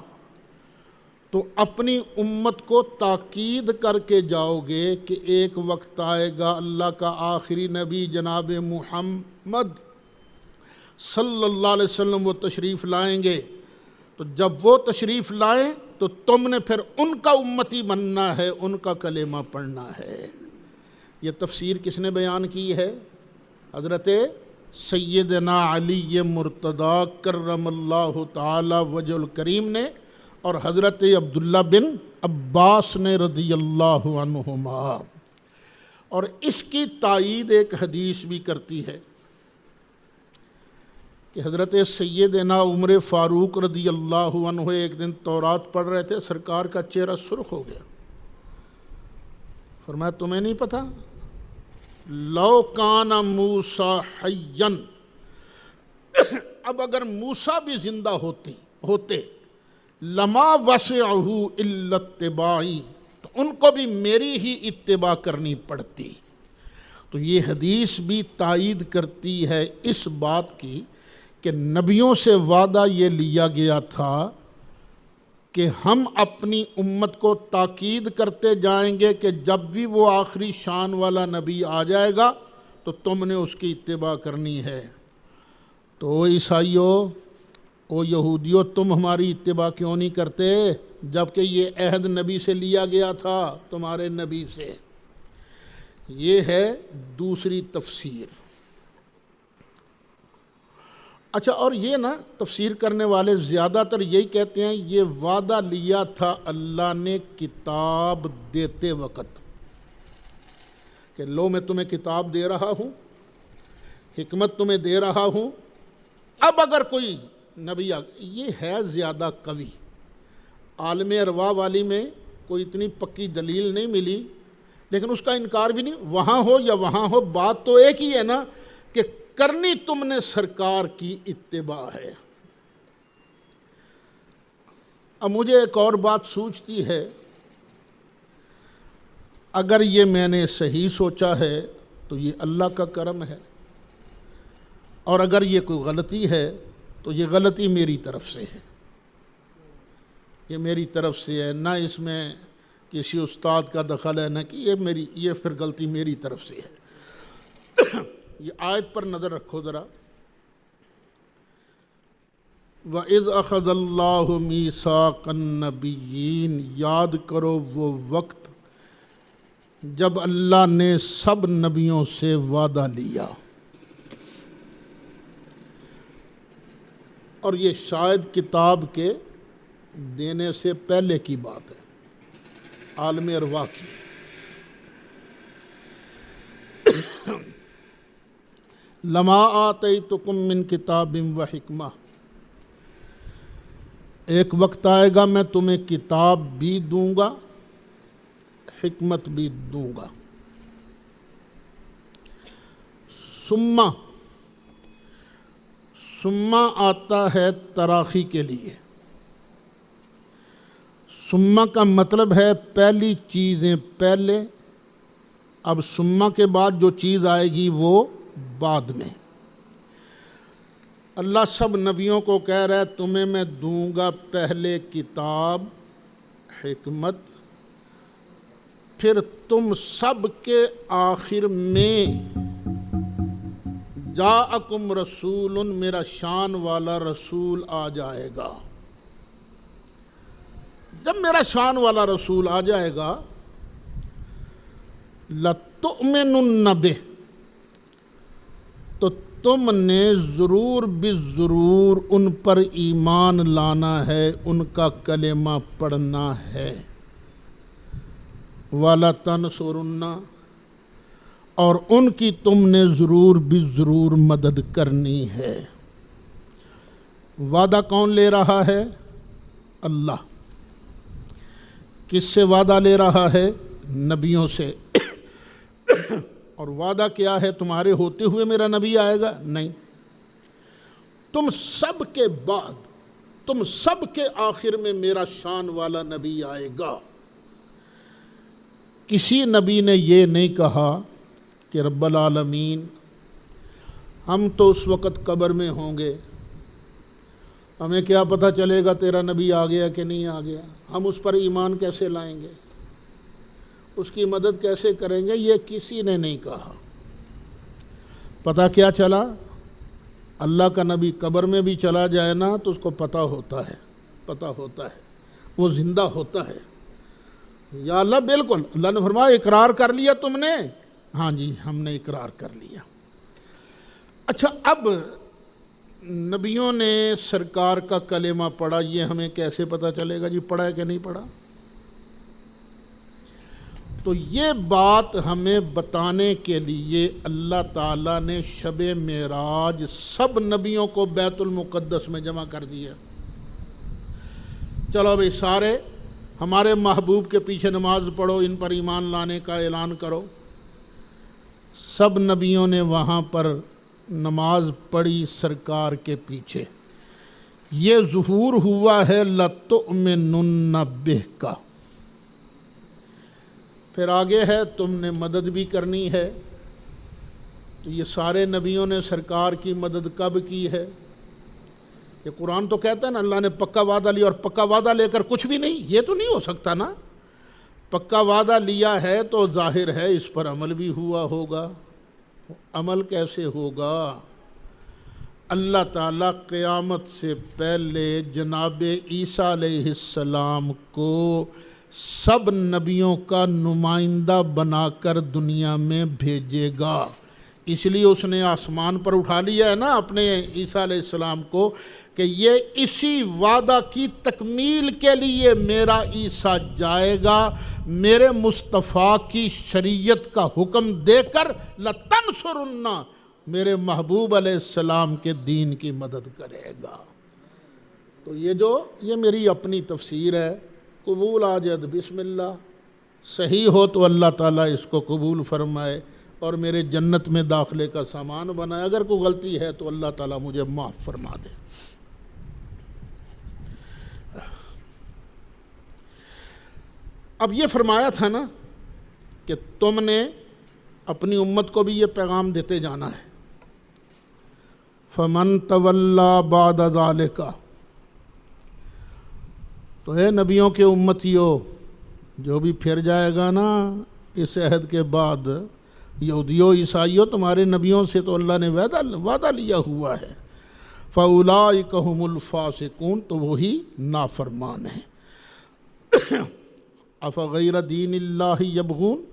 تو اپنی امت کو تاکید کر کے جاؤ گے کہ ایک وقت آئے گا اللہ کا آخری نبی جناب محمد صلی اللہ علیہ وسلم وہ تشریف لائیں گے، تو جب وہ تشریف لائیں تو تم نے پھر ان کا امتی بننا ہے، ان کا کلمہ پڑھنا ہے۔ یہ تفسیر کس نے بیان کی ہے؟ حضرت سیدنا علی مرتضیٰ کرم اللہ تعالی وجہ الکریم نے اور حضرت عبداللہ بن عباس نے رضی اللہ عنہما۔ اور اس کی تائید ایک حدیث بھی کرتی ہے کہ حضرت سیدنا عمر فاروق رضی اللہ عنہ ایک دن تورات پڑھ رہے تھے، سرکار کا چہرہ سرخ ہو گیا۔ فرمایا تمہیں نہیں پتہ؟ لو کان موسیٰ حیًّا، اب اگر موسیٰ بھی زندہ ہوتے لما وسعہ الا اتباعی، تو ان کو بھی میری ہی اتباع کرنی پڑتی۔ تو یہ حدیث بھی تائید کرتی ہے اس بات کی کہ نبیوں سے وعدہ یہ لیا گیا تھا کہ ہم اپنی امت کو تاکید کرتے جائیں گے کہ جب بھی وہ آخری شان والا نبی آ جائے گا تو تم نے اس کی اتباع کرنی ہے۔ تو او عیسائیو، او یہودیو، تم ہماری اتباع کیوں نہیں کرتے جبکہ یہ عہد نبی سے لیا گیا تھا، تمہارے نبی سے؟ یہ ہے دوسری تفسیر۔ اچھا، اور یہ نا تفسیر کرنے والے زیادہ تر یہی کہتے ہیں یہ وعدہ لیا تھا اللہ نے کتاب دیتے وقت کہ لو میں تمہیں کتاب دے رہا ہوں، حکمت تمہیں دے رہا ہوں، اب اگر کوئی نبی یہ ہے زیادہ قوی۔ عالم ارواح والی میں کوئی اتنی پکی دلیل نہیں ملی، لیکن اس کا انکار بھی نہیں، وہاں ہو یا وہاں ہو بات تو ایک ہی ہے نا کہ کرنی تم نے سرکار کی اتباع ہے۔ اب مجھے ایک اور بات سوچتی ہے، اگر یہ میں نے صحیح سوچا ہے تو یہ اللہ کا کرم ہے، اور اگر یہ کوئی غلطی ہے تو یہ غلطی میری طرف سے ہے، یہ میری طرف سے ہے، نہ اس میں کسی استاد کا دخل ہے، نہ کہ یہ پھر غلطی میری طرف سے ہے۔ یہ آیت پر نظر رکھو ذرا، وَإِذْ أَخَذَ اللَّهُ مِيثَاقَ النَّبِيِّينَ، یاد کرو وہ وقت جب اللہ نے سب نبیوں سے وعدہ لیا۔ اور یہ شاید کتاب کے دینے سے پہلے کی بات ہے، عالم ارواح کی۔ لما آتیتکم من کتاب و حکمہ، ایک وقت آئے گا میں تمہیں کتاب بھی دوں گا، حکمت بھی دوں گا۔ ثم آتا ہے تراخی کے لیے۔ ثم کا مطلب ہے پہلی چیزیں پہلے، اب ثم کے بعد جو چیز آئے گی وہ بعد میں۔ اللہ سب نبیوں کو کہہ رہا ہے تمہیں میں دوں گا پہلے کتاب، حکمت، پھر تم سب کے آخر میں جاءکم رسول، میرا شان والا رسول آ جائے گا۔ جب میرا شان والا رسول آ جائے گا لَتُؤْمِنُنَّ بِهِ، تو تم نے ضرور بالضرور ان پر ایمان لانا ہے، ان کا کلمہ پڑھنا ہے۔ وَلَتَنْصُرُنَّ، اور ان کی تم نے ضرور بالضرور مدد کرنی ہے۔ وعدہ کون لے رہا ہے؟ اللہ۔ کس سے وعدہ لے رہا ہے؟ نبیوں سے۔ اور وعدہ کیا ہے؟ تمہارے ہوتے ہوئے میرا نبی آئے گا؟ نہیں، تم سب کے بعد، تم سب کے آخر میں میرا شان والا نبی آئے گا۔ کسی نبی نے یہ نہیں کہا کہ رب العالمین ہم تو اس وقت قبر میں ہوں گے، ہمیں کیا پتہ چلے گا تیرا نبی آ گیا کہ نہیں آ گیا، ہم اس پر ایمان کیسے لائیں گے، اس کی مدد کیسے کریں گے؟ یہ کسی نے نہیں کہا۔ پتہ کیا چلا؟ اللہ کا نبی قبر میں بھی چلا جائے نا تو اس کو پتہ ہوتا ہے، وہ زندہ ہوتا ہے۔ یا اللہ بالکل، اللہ نے فرمایا اقرار کر لیا تم نے؟ ہاں جی ہم نے اقرار کر لیا۔ اچھا، اب نبیوں نے سرکار کا کلمہ پڑھا، یہ ہمیں کیسے پتہ چلے گا جی پڑھا ہے کہ نہیں پڑھا؟ تو یہ بات ہمیں بتانے کے لیے اللہ تعالیٰ نے شب معراج سب نبیوں کو بیت المقدس میں جمع کر دیا۔ چلو بھئی سارے ہمارے محبوب کے پیچھے نماز پڑھو، ان پر ایمان لانے کا اعلان کرو۔ سب نبیوں نے وہاں پر نماز پڑھی سرکار کے پیچھے۔ یہ ظہور ہوا ہے لَتُؤْمِنُنَّ بِهِ کا۔ پھر آگے ہے تم نے مدد بھی کرنی ہے۔ تو یہ سارے نبیوں نے سرکار کی مدد کب کی ہے؟ یہ قرآن تو کہتا ہے نا اللہ نے پکا وعدہ لیا، اور پکا وعدہ لے کر کچھ بھی نہیں، یہ تو نہیں ہو سکتا نا۔ پکا وعدہ لیا ہے تو ظاہر ہے اس پر عمل بھی ہوا ہوگا۔ عمل کیسے ہوگا؟ اللہ تعالیٰ قیامت سے پہلے جناب عیسیٰ علیہ السلام کو سب نبیوں کا نمائندہ بنا کر دنیا میں بھیجے گا۔ اس لیے اس نے آسمان پر اٹھا لیا ہے نا اپنے عیسیٰ علیہ السلام کو، کہ یہ اسی وعدہ کی تکمیل کے لیے میرا عیسیٰ جائے گا، میرے مصطفیٰ کی شریعت کا حکم دے کر لَتَنْصُرُنَّ، میرے محبوب علیہ السلام کے دین کی مدد کرے گا۔ تو یہ میری اپنی تفسیر ہے، قبول آ جائے تو بسم اللہ، صحیح ہو تو اللہ تعالیٰ اس کو قبول فرمائے اور میرے جنت میں داخلے کا سامان بنائے، اگر کوئی غلطی ہے تو اللہ تعالیٰ مجھے معاف فرما دے۔ اب یہ فرمایا تھا نا کہ تم نے اپنی امت کو بھی یہ پیغام دیتے جانا ہے۔ فَمَن تَوَلَّى بَعْدَ ذَلِكَ، تو اے نبیوں کے امتیوں، جو بھی پھر جائے گا نا اس عہد کے بعد، یہودیوں عیسائیوں، تمہارے نبیوں سے تو اللہ نے وعدہ لیا ہوا ہے، فَأُولَئِكَ هُمُ الْفَاسِقُونَ، تو وہی نافرمان ہیں۔ افغیر دین اللہ یبغون،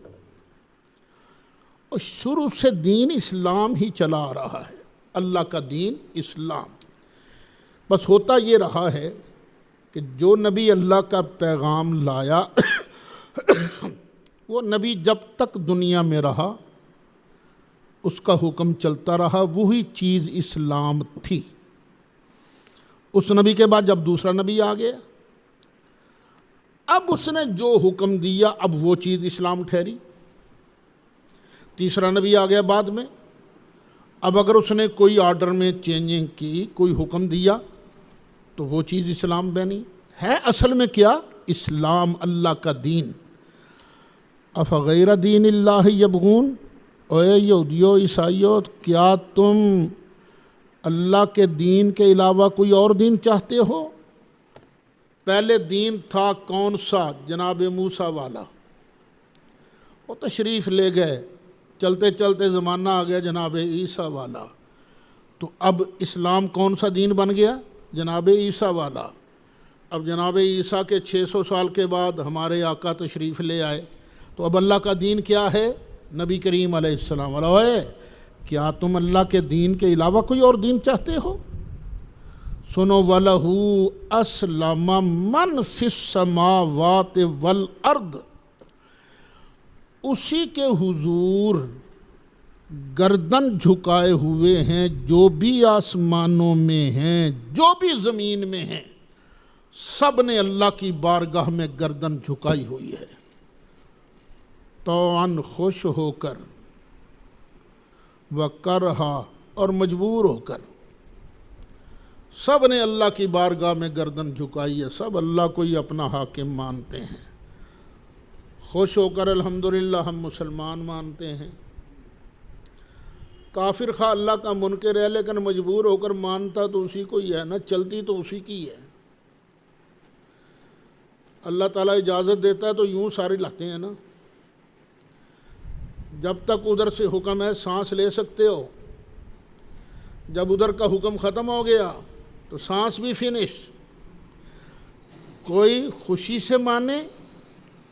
اور شروع سے دین اسلام ہی چلا آ رہا ہے، اللہ کا دین اسلام۔ بس ہوتا یہ رہا ہے کہ جو نبی اللہ کا پیغام لایا وہ نبی جب تک دنیا میں رہا اس کا حکم چلتا رہا، وہی چیز اسلام تھی۔ اس نبی کے بعد جب دوسرا نبی آ گیا، اب اس نے جو حکم دیا اب وہ چیز اسلام ٹھہری۔ تیسرا نبی آ گیا بعد میں، اب اگر اس نے کوئی آرڈر میں چینجنگ کی، کوئی حکم دیا تو وہ چیز اسلام بنی۔ ہے اصل میں کیا؟ اسلام، اللہ کا دین۔ افغیر دین اللہ یبغون، اے یہودیو عیسائیو، کیا تم اللہ کے دین کے علاوہ کوئی اور دین چاہتے ہو؟ پہلے دین تھا کون سا؟ جناب موسیٰ والا، وہ تشریف لے گئے، چلتے چلتے زمانہ آ گیا جناب عیسیٰ والا، تو اب اسلام کون سا دین بن گیا؟ جناب عیسیٰ والا۔ اب جناب عیسیٰ کے 600 سال کے بعد ہمارے آقا تشریف لے آئے، تو اب اللہ کا دین کیا ہے؟ نبی کریم علیہ السلام والا ہے۔ کیا تم اللہ کے دین کے علاوہ کوئی اور دین چاہتے ہو؟ سنو، وَلَهُ أَسْلَمَ مَنْ فِي السَّمَاوَاتِ وَالْأَرْضِ، اسی کے حضور گردن جھکائے ہوئے ہیں جو بھی آسمانوں میں ہیں، جو بھی زمین میں ہیں، سب نے اللہ کی بارگاہ میں گردن جھکائی ہوئی ہے، طوعاً خوش ہو کر، وکرہا اور مجبور ہو کر، سب نے اللہ کی بارگاہ میں گردن جھکائی ہے، سب اللہ کو ہی اپنا حاکم مانتے ہیں۔ خوش ہو کر الحمدللہ ہم مسلمان مانتے ہیں۔ کافر خواہ اللہ کا منکر ہے لیکن مجبور ہو کر مانتا تو اسی کو ہی ہے نا، چلتی تو اسی کی ہے۔ اللہ تعالیٰ اجازت دیتا ہے تو یوں سارے لاتے ہیں نا، جب تک ادھر سے حکم ہے سانس لے سکتے ہو، جب ادھر کا حکم ختم ہو گیا تو سانس بھی فنش۔ کوئی خوشی سے مانے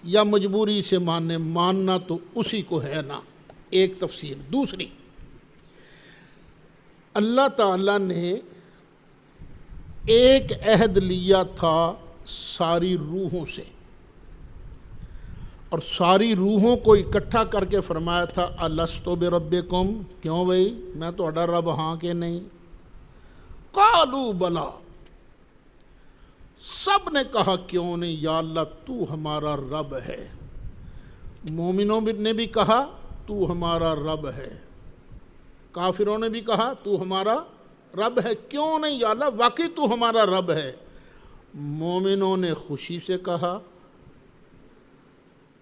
یا مجبوری سے مانے، ماننا تو اسی کو ہے نا، ایک تفسیر۔ دوسری، اللہ تعالیٰ نے ایک عہد لیا تھا ساری روحوں سے، اور ساری روحوں کو اکٹھا کر کے فرمایا تھا الستو بربکم، کیوں بھائی میں تہاڈا رب ہاں کہ نہیں؟ قالوا بلا، سب نے کہا کیوں نہیں یا اللہ تو ہمارا رب ہے۔ مومنوں نے بھی کہا تو ہمارا رب ہے، کافروں نے بھی کہا تو ہمارا رب ہے، کیوں نہیں یا اللہ واقعی تو ہمارا رب ہے۔ مومنوں نے خوشی سے کہا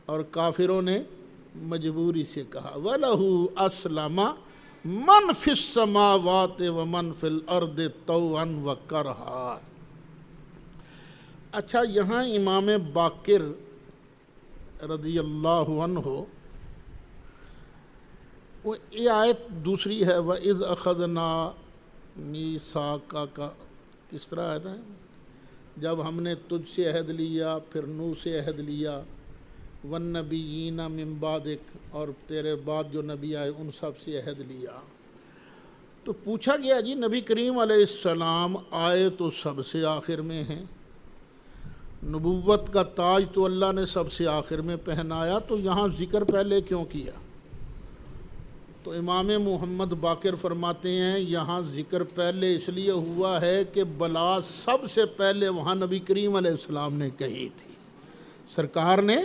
اور کافروں نے مجبوری سے کہا۔ وَلَهُ أَسْلَمَ مَنْ فِي السَّمَاوَاتِ وَمَنْ فِي الْأَرْضِ طَوْعًا وَكَرْهًا۔ اچھا، یہاں امام باقر رضی اللہ عنہ، وہ یہ آیت دوسری ہے، وَإِذْ أَخَذْنَا مِيثَاقَكَ، کس طرح آیت ہے؟ جب ہم نے تجھ سے عہد لیا، پھر نوح سے عہد لیا، وَالنَّبِيِّينَ مِن بَعْدِكَ، اور تیرے بعد جو نبی آئے ان سب سے عہد لیا۔ تو پوچھا گیا جی نبی کریم علیہ السلام آئے تو سب سے آخر میں ہیں، نبوت کا تاج تو اللہ نے سب سے آخر میں پہنایا، تو یہاں ذکر پہلے کیوں کیا؟ تو امام محمد باقر فرماتے ہیں یہاں ذکر پہلے اس لیے ہوا ہے کہ بلا سب سے پہلے وہاں نبی کریم علیہ السلام نے کہی تھی، سرکار نے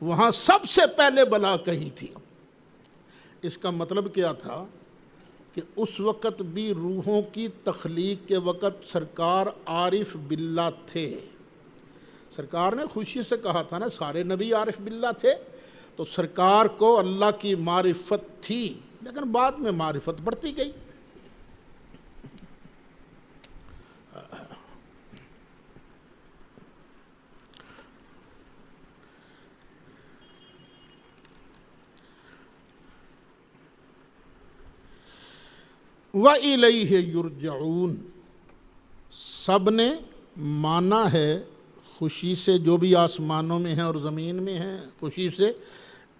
وہاں سب سے پہلے بلا کہی تھی۔ اس کا مطلب کیا تھا کہ اس وقت بھی روحوں کی تخلیق کے وقت سرکار عارف باللہ تھے۔ سرکار نے خوشی سے کہا تھا نا سارے نبی عارف باللہ تھے، تو سرکار کو اللہ کی معرفت تھی، لیکن بعد میں معرفت بڑھتی گئی۔ وَإِلَيْهِ يُرْجَعُونَ، سب نے مانا ہے خوشی سے، جو بھی آسمانوں میں ہیں اور زمین میں ہیں، خوشی سے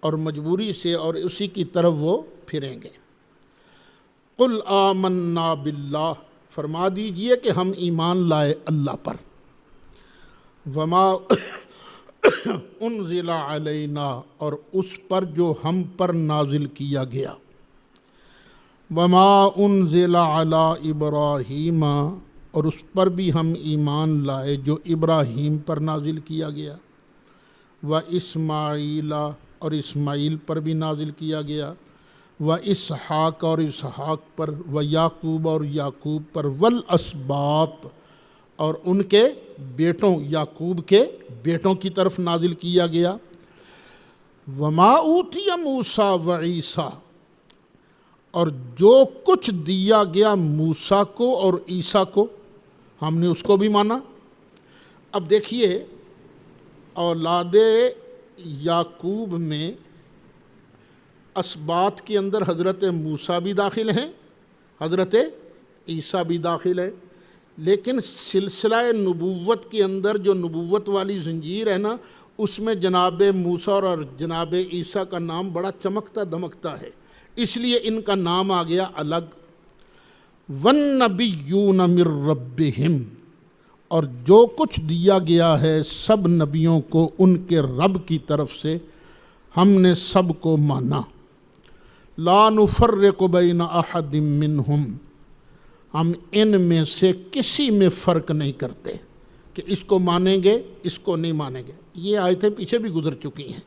اور مجبوری سے، اور اسی کی طرف وہ پھریں گے۔ قُلْ آمَنَّا بِاللَّهِ، فرما دیجئے کہ ہم ایمان لائے اللہ پر، وَمَا أُنزِلَ عَلَيْنَا، اور اس پر جو ہم پر نازل کیا گیا، وما انزل علی ابراہیم، اور اس پر بھی ہم ایمان لائے جو ابراہیم پر نازل کیا گیا، و اسماعیل، اور اسماعیل پر بھی نازل کیا گیا، و اسحاق، اور اسحاق پر، و یعقوب، اور یعقوب پر، والاسباط، اور ان کے بیٹوں، یعقوب کے بیٹوں کی طرف نازل کیا گیا، وما اوتی موسیٰ و عیسیٰ، اور جو کچھ دیا گیا موسیٰ کو اور عیسیٰ کو ہم نے اس کو بھی مانا۔ اب دیکھیے اولاد یعقوب میں اسباط کے اندر حضرت موسیٰ بھی داخل ہیں، حضرت عیسیٰ بھی داخل ہے، لیکن سلسلہ نبوت کے اندر جو نبوت والی زنجیر ہے نا، اس میں جناب موسیٰ اور جناب عیسیٰ کا نام بڑا چمکتا دمکتا ہے، اس لیے ان کا نام آ گیا الگ۔ وَالنَّبِيُّونَ مِن رَبِّهِمْ، اور جو کچھ دیا گیا ہے سب نبیوں کو ان کے رب کی طرف سے ہم نے سب کو مانا۔ لا نفرق بین احد منہم، ہم ان میں سے کسی میں فرق نہیں کرتے کہ اس کو مانیں گے اس کو نہیں مانیں گے، یہ آیتیں پیچھے بھی گزر چکی ہیں۔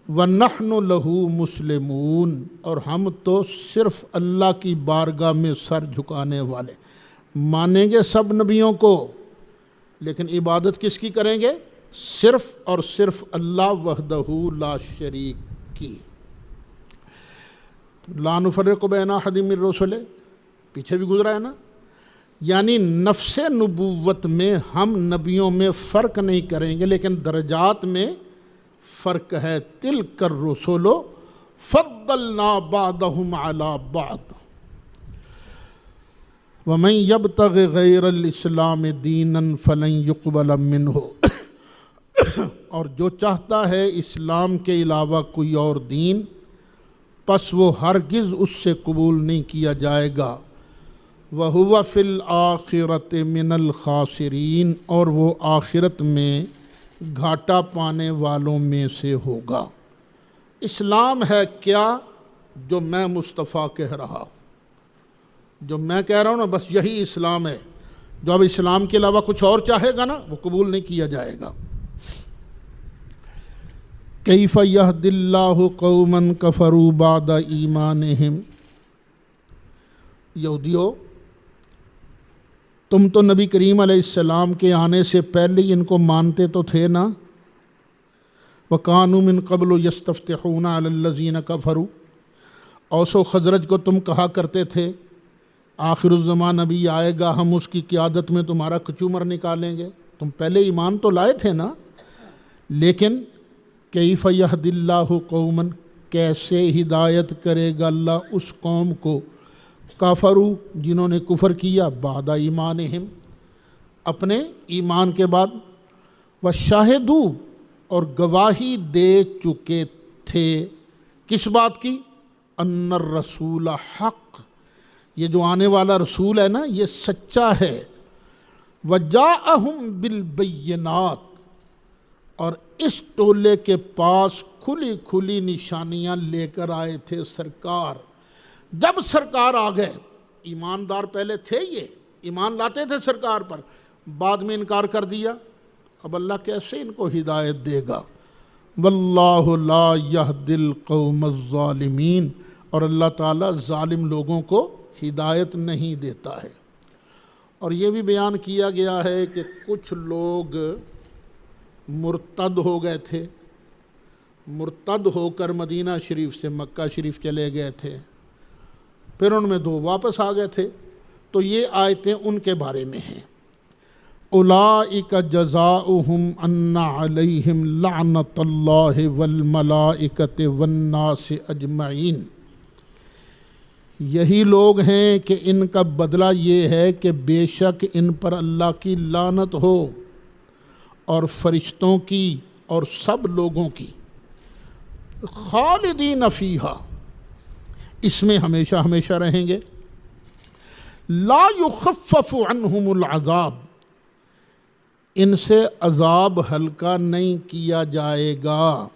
وَنَحْنُ لَهُ مُسْلِمُونَ، اور ہم تو صرف اللہ کی بارگاہ میں سر جھکانے والے، مانیں گے سب نبیوں کو لیکن عبادت کس کی کریں گے؟ صرف اور صرف اللہ وحدہ لا شریک کی۔ لا نفرق بین احد من رسلہ، پیچھے بھی گزرا ہے نا، یعنی نفس نبوت میں ہم نبیوں میں فرق نہیں کریں گے لیکن درجات میں فرق ہے۔ تلک الرسل فضلنا بعضهم علی بعض ومن یبتغ غیر الاسلام دینا فلن یقبل منہ، اور جو چاہتا ہے اسلام کے علاوہ کوئی اور دین پس وہ ہرگز اس سے قبول نہیں کیا جائے گا۔ وَهُوَ فِي الْآخِرَةِ مِنَ الْخَاسِرِينَ، اور وہ آخرت میں گھاٹا پانے والوں میں سے ہوگا۔ اسلام ہے کیا؟ جو میں مصطفیٰ کہہ رہا ہوں، جو میں کہہ رہا ہوں نا، بس یہی اسلام ہے۔ جو اب اسلام کے علاوہ کچھ اور چاہے گا نا وہ قبول نہیں کیا جائے گا۔ کیف یہد اللہ قوما کفروا بعد ایمانہم، یہودیو تم تو نبی کریم علیہ السلام کے آنے سے پہلے ہی ان کو مانتے تو تھے نا۔ وَكَانُوا مِن قَبْلُ يَسْتَفْتِحُونَ عَلَى الَّذِينَ كَفَرُوا، اوس و خزرج کو تم کہا کرتے تھے آخر الزمان نبی آئے گا ہم اس کی قیادت میں تمہارا کچومر نکالیں گے۔ تم پہلے ایمان تو لائے تھے نا، لیکن کیف یہد اللہ قوما، کیسے ہدایت کرے گا اللہ اس قوم کو، کافروا جنہوں نے کفر کیا، بعد ایمانہم اپنے ایمان کے بعد، وشاہدوا اور گواہی دے چکے تھے کس بات کی؟ ان الرسول حق، یہ جو آنے والا رسول ہے نا یہ سچا ہے۔ وجاءہم بالبینات، اور اس ٹولے کے پاس کھلی کھلی نشانیاں لے کر آئے تھے سرکار۔ جب سرکار آ گئے، ایماندار پہلے تھے، یہ ایمان لاتے تھے سرکار پر، بعد میں انکار کر دیا، اب اللہ کیسے ان کو ہدایت دے گا؟ واللہ لا یہدی القوم الظالمین، اور اللہ تعالیٰ ظالم لوگوں کو ہدایت نہیں دیتا ہے۔ اور یہ بھی بیان کیا گیا ہے کہ کچھ لوگ مرتد ہو گئے تھے، مرتد ہو کر مدینہ شریف سے مکہ شریف چلے گئے تھے، پھر ان میں دو واپس آ گئے تھے، تو یہ آیتیں ان کے بارے میں ہیں۔ اولئک جزاؤہم ان علیہم لعنت اللہ والملائکۃ والناس اجمعین، یہی لوگ ہیں کہ ان کا بدلہ یہ ہے کہ بے شک ان پر اللہ کی لعنت ہو اور فرشتوں کی اور سب لوگوں کی، خالدین فیہا، اس میں ہمیشہ ہمیشہ رہیں گے، لا یخفف عنہم العذاب، ان سے عذاب ہلکا نہیں کیا جائے گا۔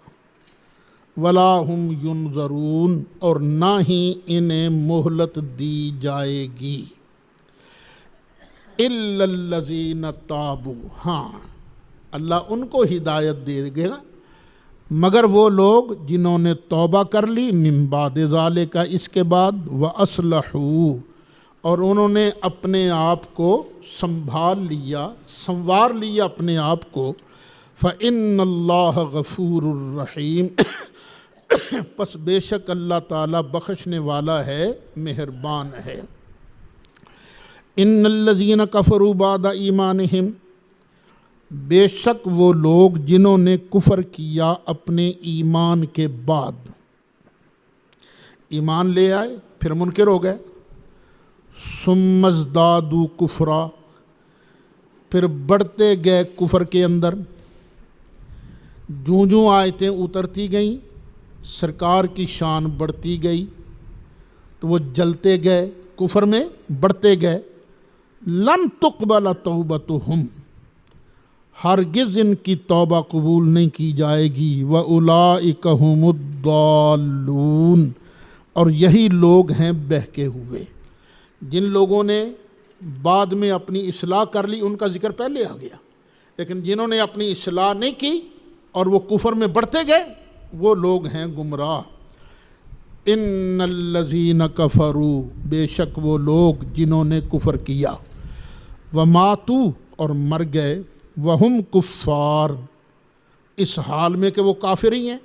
ولا ہم ینظرون، اور نہ ہی انہیں مہلت دی جائے گی، الا الذین تابوا، ہاں اللہ ان کو ہدایت دے گا مگر وہ لوگ جنہوں نے توبہ کر لی، من بعد ذالک، اس کے بعد، واصلحوا، اور انہوں نے اپنے آپ کو سنبھال لیا، سنوار لیا اپنے آپ کو، فإن اللہ غفور الرحیم، پس بے شک اللہ تعالیٰ بخشنے والا ہے، مہربان ہے۔ ان الذین کفروا بعد ایمانہم، بے شک وہ لوگ جنہوں نے کفر کیا اپنے ایمان کے بعد، ایمان لے آئے پھر منکر ہو گئے، ثم ازدادوا کفرا، پھر بڑھتے گئے کفر کے اندر، جوں جوں آیتیں اترتی گئیں سرکار کی شان بڑھتی گئی تو وہ جلتے گئے، کفر میں بڑھتے گئے، لن تقبل توبتہم، ہرگز ان کی توبہ قبول نہیں کی جائے گی، وَأُولَئِكَ هُمُ الضَّالُّونَ، اور یہی لوگ ہیں بہکے ہوئے۔ جن لوگوں نے بعد میں اپنی اصلاح کر لی ان کا ذکر پہلے آ گیا، لیکن جنہوں نے اپنی اصلاح نہیں کی اور وہ کفر میں بڑھتے گئے وہ لوگ ہیں گمراہ۔ ان الذین کفروا، بے شک وہ لوگ جنہوں نے کفر کیا، وماتوا، اور مر گئے، وہم کفار، اس حال میں کہ وہ کافر ہی ہیں،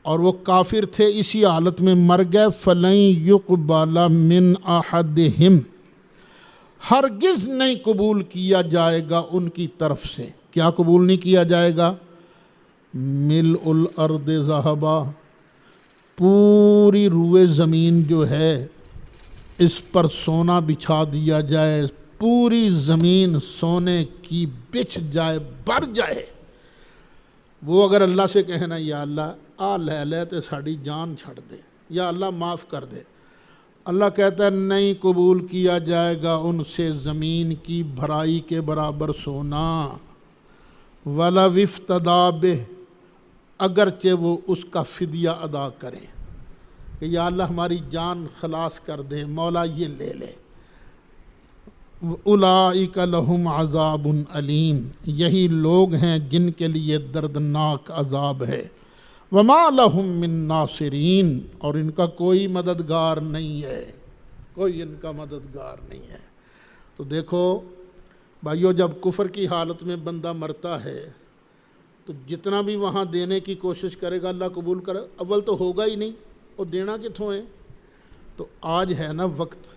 اور وہ کافر تھے اسی حالت میں مر گئے، فلن یقبل من احدہم، ہرگز نہیں قبول کیا جائے گا ان کی طرف سے، کیا قبول نہیں کیا جائے گا؟ ملء الارض ذہبا، پوری روئے زمین جو ہے اس پر سونا بچھا دیا جائے، پوری زمین سونے کی بچھ جائے، بھر جائے، وہ اگر اللہ سے کہنا یا اللہ آ لے لے تے ساڑی جان چھڑ دے، یا اللہ معاف کر دے، اللہ کہتا ہے نہیں قبول کیا جائے گا ان سے زمین کی بھرائی کے برابر سونا، وَلَوِ افْتَدَىٰ بِهِ، اگرچہ وہ اس کا فدیہ ادا کریں کہ یا اللہ ہماری جان خلاص کر دے، مولا یہ لے لے۔ اولئک لہم عذاب علیم، یہی لوگ ہیں جن کے لیے دردناک عذاب ہے، وما لہم من ناصرین، اور ان کا کوئی مددگار نہیں ہے، کوئی ان کا مددگار نہیں ہے۔ تو دیکھو بھائیو، جب کفر کی حالت میں بندہ مرتا ہے تو جتنا بھی وہاں دینے کی کوشش کرے گا اللہ قبول کرے، اول تو ہوگا ہی نہیں، اور دینا کتوں ہے؟ تو آج ہے نا وقت،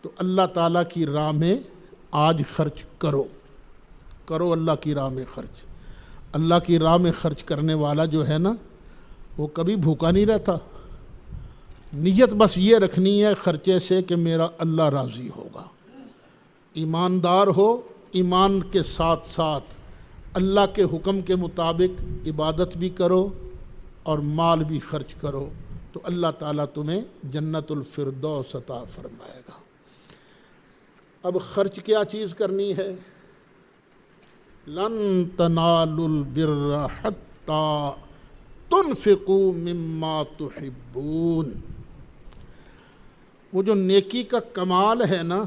تو اللہ تعالیٰ کی راہ میں آج خرچ کرو، کرو اللہ کی راہ میں خرچ۔ اللہ کی راہ میں خرچ کرنے والا جو ہے نا وہ کبھی بھوکا نہیں رہتا، نیت بس یہ رکھنی ہے خرچے سے کہ میرا اللہ راضی ہوگا، ایماندار ہو، ایمان کے ساتھ ساتھ اللہ کے حکم کے مطابق عبادت بھی کرو اور مال بھی خرچ کرو، تو اللہ تعالیٰ تمہیں جنت الفردوس عطا فرمائے گا۔ اب خرچ کیا چیز کرنی ہے؟ لن تنالوا البر حتی تنفقوا مما تحبون، وہ جو نیکی کا کمال ہے نا،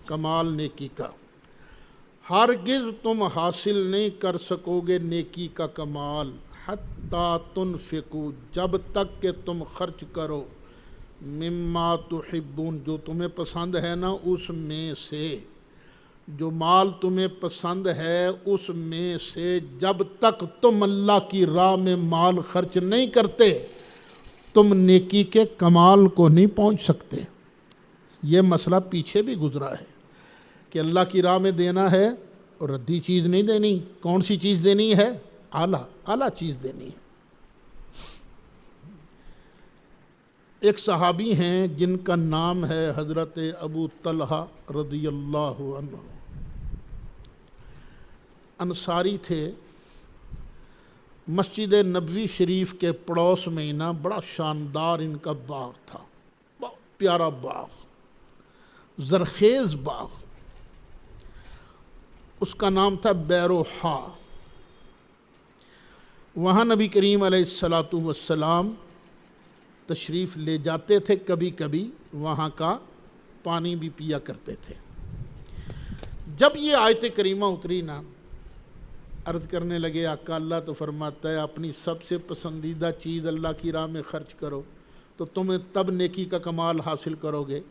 کمال نیکی کا، ہرگز تم حاصل نہیں کر سکو گے نیکی کا کمال، حتی تنفقوا، جب تک کہ تم خرچ کرو، مما تحبون، جو تمہیں پسند ہے نا اس میں سے، جو مال تمہیں پسند ہے اس میں سے، جب تک تم اللہ کی راہ میں مال خرچ نہیں کرتے تم نیکی کے کمال کو نہیں پہنچ سکتے۔ یہ مسئلہ پیچھے بھی گزرا ہے کہ اللہ کی راہ میں دینا ہے اور ردی چیز نہیں دینی، کون سی چیز دینی ہے؟ اعلیٰ چیز دینی ہے۔ ایک صحابی ہیں جن کا نام ہے حضرت ابو طلحہ رضی اللہ عنہ، انصاری تھے، مسجد نبوی شریف کے پڑوس میں نا بڑا شاندار ان کا باغ تھا، بہت پیارا باغ، زرخیز باغ، اس کا نام تھا بیروحا۔ وہاں نبی کریم علیہ الصلاۃ والسلام تشریف لے جاتے تھے، کبھی کبھی وہاں کا پانی بھی پیا کرتے تھے۔ جب یہ آیت کریمہ اتری نا، عرض کرنے لگے آقا اللہ تو فرماتا ہے اپنی سب سے پسندیدہ چیز اللہ کی راہ میں خرچ کرو تو تمہیں تب نیکی کا کمال حاصل کرو گے۔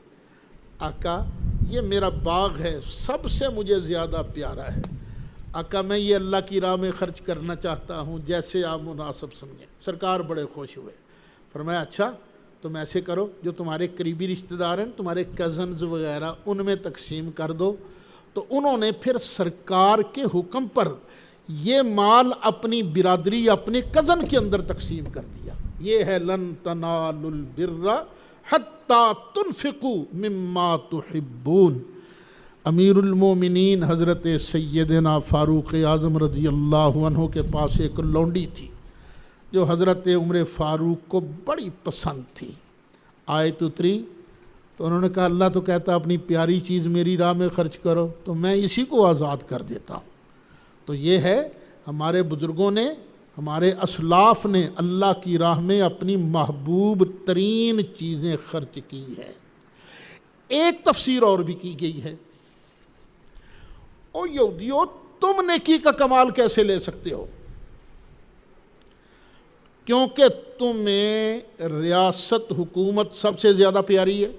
آقا یہ میرا باغ ہے، سب سے مجھے زیادہ پیارا ہے، آقا میں یہ اللہ کی راہ میں خرچ کرنا چاہتا ہوں جیسے آپ مناسب سمجھیں۔ سرکار بڑے خوش ہوئے، فرمایا اچھا تم ایسے کرو، جو تمہارے قریبی رشتہ دار ہیں، تمہارے کزنز وغیرہ، ان میں تقسیم کر دو۔ تو انہوں نے پھر سرکار کے حکم پر یہ مال اپنی برادری، اپنے کزن کے اندر تقسیم کر دیا۔ یہ ہے لن تنالوا البر حتی تنفقوا مما تحبون۔ امیر المومنین حضرت سیدنا فاروق اعظم رضی اللہ عنہ کے پاس ایک لونڈی تھی جو حضرت عمر فاروق کو بڑی پسند تھی۔ آیت اتری تو انہوں نے کہا اللہ تو کہتا اپنی پیاری چیز میری راہ میں خرچ کرو، تو میں اسی کو آزاد کر دیتا ہوں۔ تو یہ ہے ہمارے بزرگوں نے، ہمارے اسلاف نے اللہ کی راہ میں اپنی محبوب ترین چیزیں خرچ کی ہیں۔ ایک تفسیر اور بھی کی گئی ہے، او یہودیو تم نیکی کا کمال کیسے لے سکتے ہو؟ کیونکہ تمہیں ریاست حکومت سب سے زیادہ پیاری ہے،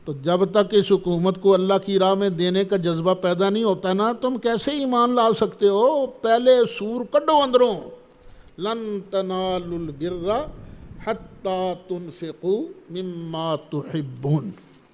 تو جب تک اس حکومت کو اللہ کی راہ میں دینے کا جذبہ پیدا نہیں ہوتا نا، تم کیسے ایمان لا سکتے ہو؟ پہلے سور کڈو اندروں، لن تنالوا البر حتی تنفقوا مما تحبون۔